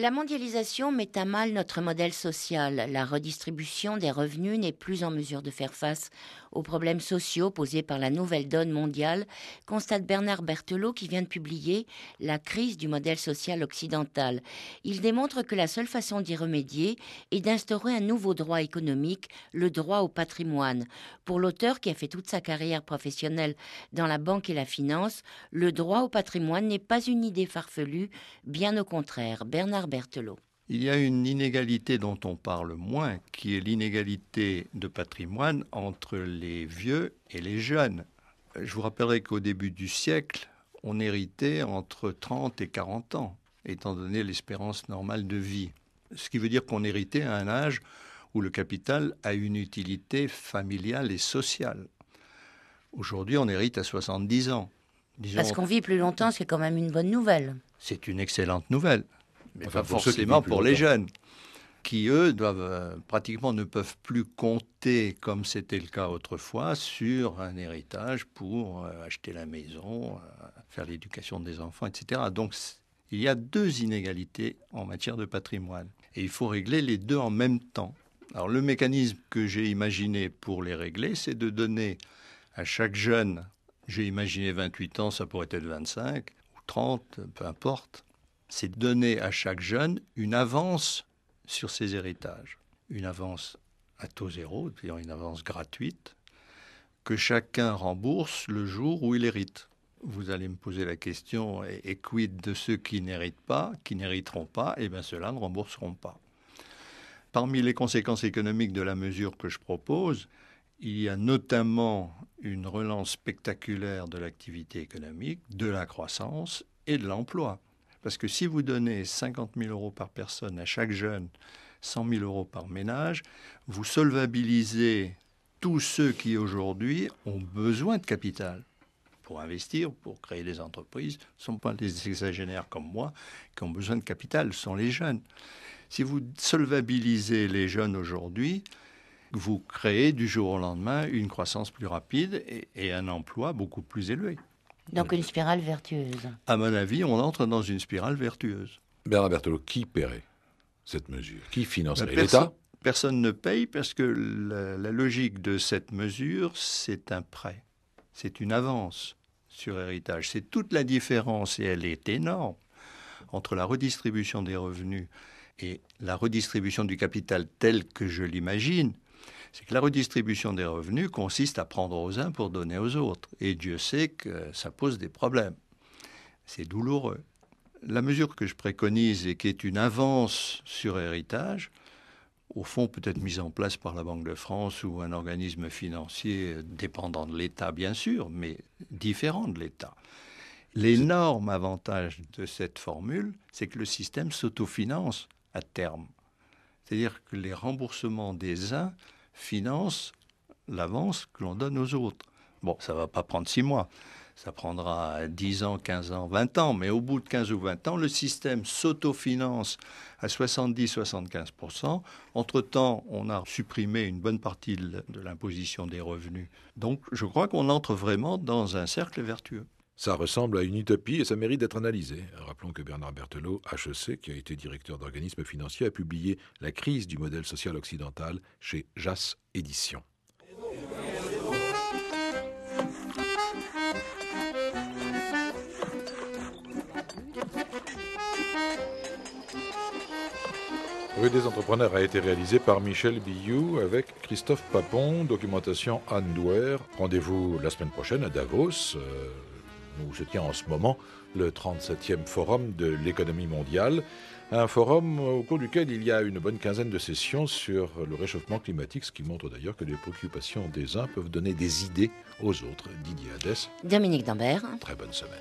La mondialisation met à mal notre modèle social. La redistribution des revenus n'est plus en mesure de faire face aux problèmes sociaux posés par la nouvelle donne mondiale, constate Bernard Berthelot qui vient de publier La crise du modèle social occidental. Il démontre que la seule façon d'y remédier est d'instaurer un nouveau droit économique, le droit au patrimoine. Pour l'auteur qui a fait toute sa carrière professionnelle dans la banque et la finance, le droit au patrimoine n'est pas une idée farfelue, bien au contraire. Bernard Berthelot. Il y a une inégalité dont on parle moins, qui est l'inégalité de patrimoine entre les vieux et les jeunes. Je vous rappellerai qu'au début du siècle, on héritait entre 30 et 40 ans, étant donné l'espérance normale de vie. Ce qui veut dire qu'on héritait à un âge où le capital a une utilité familiale et sociale. Aujourd'hui, on hérite à 70 ans. Disons, parce qu'on vit plus longtemps, c'est quand même une bonne nouvelle. C'est une excellente nouvelle. Mais pas forcément pour les jeunes, qui, eux, pratiquement ne peuvent plus compter, comme c'était le cas autrefois, sur un héritage pour acheter la maison, faire l'éducation des enfants, etc. Donc, il y a deux inégalités en matière de patrimoine. Et il faut régler les deux en même temps. Alors, le mécanisme que j'ai imaginé pour les régler, c'est de donner à chaque jeune, j'ai imaginé 28 ans, ça pourrait être 25 ou 30, peu importe, c'est de donner à chaque jeune une avance sur ses héritages. Une avance à taux zéro, c'est-à-dire une avance gratuite, que chacun rembourse le jour où il hérite. Vous allez me poser la question, et quid de ceux qui n'héritent pas, qui n'hériteront pas? Eh bien, ceux-là ne rembourseront pas. Parmi les conséquences économiques de la mesure que je propose, il y a notamment une relance spectaculaire de l'activité économique, de la croissance et de l'emploi. Parce que si vous donnez 50 000 euros par personne à chaque jeune, 100 000 euros par ménage, vous solvabilisez tous ceux qui aujourd'hui ont besoin de capital pour investir, pour créer des entreprises. Ce ne sont pas des exagénaires comme moi qui ont besoin de capital, ce sont les jeunes. Si vous solvabilisez les jeunes aujourd'hui, vous créez du jour au lendemain une croissance plus rapide et un emploi beaucoup plus élevé. Donc une spirale vertueuse. À mon avis, on entre dans une spirale vertueuse. Bernard Berthelot, qui paierait cette mesure? Qui financerait? L'État? Personne ne paye parce que la logique de cette mesure, c'est un prêt. C'est une avance sur héritage. C'est toute la différence, et elle est énorme, entre la redistribution des revenus et la redistribution du capital telle que je l'imagine. C'est que la redistribution des revenus consiste à prendre aux uns pour donner aux autres. Et Dieu sait que ça pose des problèmes. C'est douloureux. La mesure que je préconise et qui est une avance sur héritage, au fond peut-être mise en place par la Banque de France ou un organisme financier dépendant de l'État, bien sûr, mais différent de l'État. L'énorme avantage de cette formule, c'est que le système s'autofinance à terme. C'est-à-dire que les remboursements des uns finance l'avance que l'on donne aux autres. Bon, ça ne va pas prendre 6 mois. Ça prendra 10 ans, 15 ans, 20 ans. Mais au bout de 15 ou 20 ans, le système s'autofinance à 70-75%. Entre-temps, on a supprimé une bonne partie de l'imposition des revenus. Donc, je crois qu'on entre vraiment dans un cercle vertueux. Ça ressemble à une utopie et ça mérite d'être analysé. Rappelons que Bernard Berthelot, HEC, qui a été directeur d'organismes financiers, a publié La crise du modèle social occidental chez Jas Éditions. Rue des entrepreneurs a été réalisé par Michel Billou avec Christophe Papon, documentation Anne Douer. Rendez-vous la semaine prochaine à Davos. Où se tient en ce moment le 37e forum de l'économie mondiale, un forum au cours duquel il y a une bonne quinzaine de sessions sur le réchauffement climatique, ce qui montre d'ailleurs que les préoccupations des uns peuvent donner des idées aux autres. Didier Hadès. Dominique Dambert. Très bonne semaine.